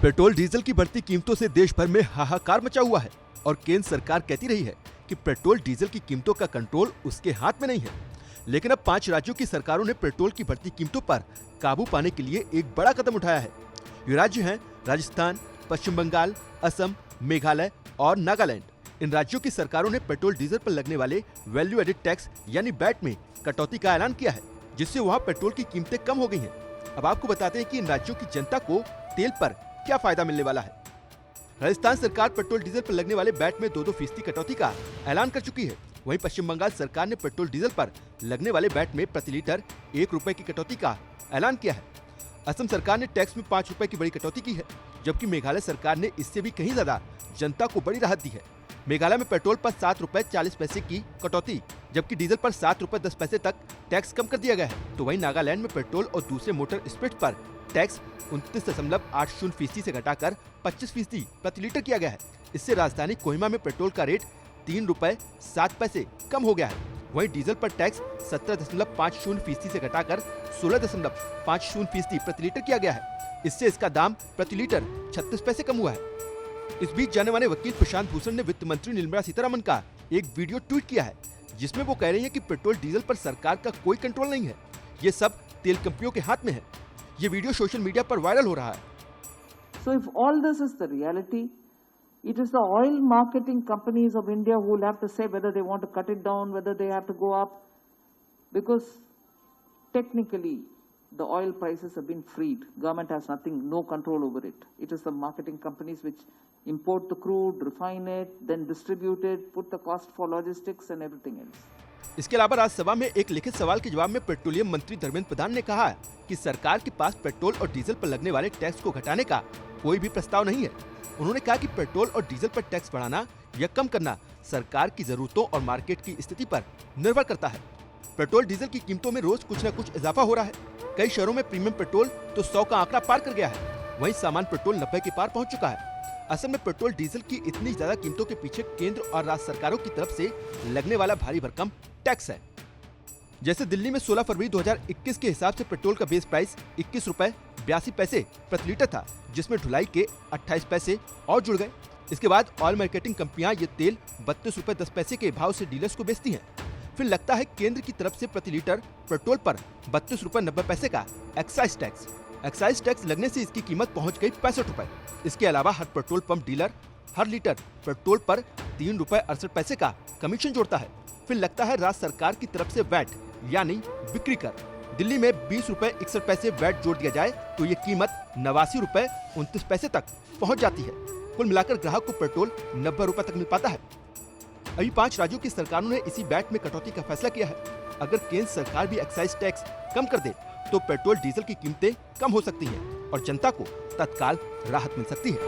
Petrol diesel की बढ़ती कीमतों से देश भर में हाहाकार मचा हुआ है और केंद्र सरकार कहती रही है कि पेट्रोल डीजल की कीमतों का कंट्रोल उसके हाथ में नहीं है। लेकिन अब 5 राज्यों की सरकारों ने पेट्रोल की बढ़ती कीमतों पर काबू पाने के लिए एक बड़ा कदम उठाया है। ये राज्य हैं राजस्थान, पश्चिम बंगाल, असम, मेघालय और नागालैंड। इन राज्यों की सरकारों ने पेट्रोल डीजल पर लगने वाले वैल्यू एडेड टैक्स यानी वैट में कटौती का ऐलान किया है, जिससे वहाँ पेट्रोल की कीमतें कम हो गई हैं। अब आपको बताते हैं कि इन राज्यों की जनता को तेल पर क्या फायदा मिलने वाला है। राजस्थान सरकार पेट्रोल डीजल पर लगने वाले वैट में 2-2% कटौती का ऐलान कर चुकी है। वहीं पश्चिम बंगाल सरकार ने पेट्रोल डीजल पर लगने वाले वैट में प्रति लीटर 1 रुपए की कटौती का ऐलान किया है। असम सरकार ने टैक्स में 5 रुपए की बड़ी कटौती की है, जबकि मेघालय सरकार ने इससे भी कहीं ज्यादा जनता को बड़ी राहत दी है। मेघालय में पेट्रोल पर 7 रुपए 40 पैसे की कटौती, जबकि डीजल पर 7 रुपए 10 पैसे तक टैक्स कम कर दिया गया है। तो वहीं नागालैंड में पेट्रोल और दूसरे मोटर स्पिरिट्स पर टैक्स 29.80% से घटाकर 25% प्रति लीटर किया गया है। इससे राजधानी कोहिमा में पेट्रोल का रेट 3 रुपए 7 पैसे कम हो गया है। वहीं डीजल पर टैक्स 17.50% से घटाकर 16.50% प्रति लीटर किया गया है। इससे इसका दाम प्रति लीटर 36 पैसे कम हुआ है। इस बीच जाने माने वकील प्रशांत भूषण ने वित्त मंत्री निर्मला सीतारमण का एक वीडियो ट्वीट किया है, जिसमें वो कह रही हैं कि पेट्रोल डीजल पर सरकार का कोई कंट्रोल नहीं है, ये सब तेल कंपनियों के हाथ में है। ये वीडियो सोशल मीडिया पर वायरल हो रहा है। So if all this is the reality, it is the oil marketing companies of India who will have to say whether they want to cut it down, whether they have to go up, because technically the oil prices have been freed. Government has no control over it. It is the marketing companies which import the crude, refine it, then distribute it, put the cost for logistics and everything else. इसके अलावा राज्यसभा में एक लिखित सवाल के जवाब में petroleum मंत्री धर्मेंद्र प्रधान ने कहा कि सरकार के पास पेट्रोल और डीजल पर लगने वाले टैक्स को घटाने का कोई भी प्रस्ताव नहीं है। उन्होंने कहा कि पेट्रोल और डीजल पर टैक्स बढ़ाना या कम करना सरकार की जरूरतों और मार्केट की स्थिति पर निर्भर करता है। पेट्रोल डीजल की कीमतों में रोज कुछ न कुछ इजाफा हो रहा है। कई शहरों में प्रीमियम पेट्रोल तो 100 का आंकड़ा पार कर गया है। वहीं सामान्य पेट्रोल 90 के पार पहुंच चुका है। असम में पेट्रोल डीजल की इतनी ज्यादा कीमतों के पीछे केंद्र और राज्य सरकारों की तरफ से लगने वाला भारी भरकम टैक्स है। जैसे दिल्ली में 16 फरवरी 2021 के हिसाब से पेट्रोल का बेस प्राइस 21 रुपए 82 पैसे प्रति लीटर था, जिसमें ढुलाई के 28 पैसे और जुड़ गए। इसके बाद ऑयल मार्केटिंग कंपनियां ये तेल 32 रुपए 10 पैसे के भाव से डीलर्स को बेचती हैं। फिर लगता है केंद्र की तरफ से प्रति लीटर पेट्रोल पर 32 रुपए 90 पैसे का एक्साइज टैक्स। एक्साइज टैक्स लगने से इसकी कीमत पहुंच गई 65 रुपए। इसके अलावा हर पेट्रोल पंप डीलर हर लीटर पेट्रोल पर 3 रुपए 68 पैसे का कमीशन जोड़ता है। फिर लगता है राज्य सरकार की तरफ से वैट यानी बिक्री कर। दिल्ली में 20 रुपए 61 पैसे वैट जोड़ दिया जाए तो ये कीमत 89 रुपए 29 पैसे तक पहुंच जाती है। कुल मिलाकर ग्राहक को पेट्रोल 90 रुपए तक मिल पाता है। अभी 5 राज्यों की सरकारों ने इसी वैट में कटौती का फैसला किया है। अगर केंद्र सरकार भी एक्साइज टैक्स कम कर दे तो पेट्रोल डीजल की कीमतें कम हो सकती हैं और जनता को तत्काल राहत मिल सकती है।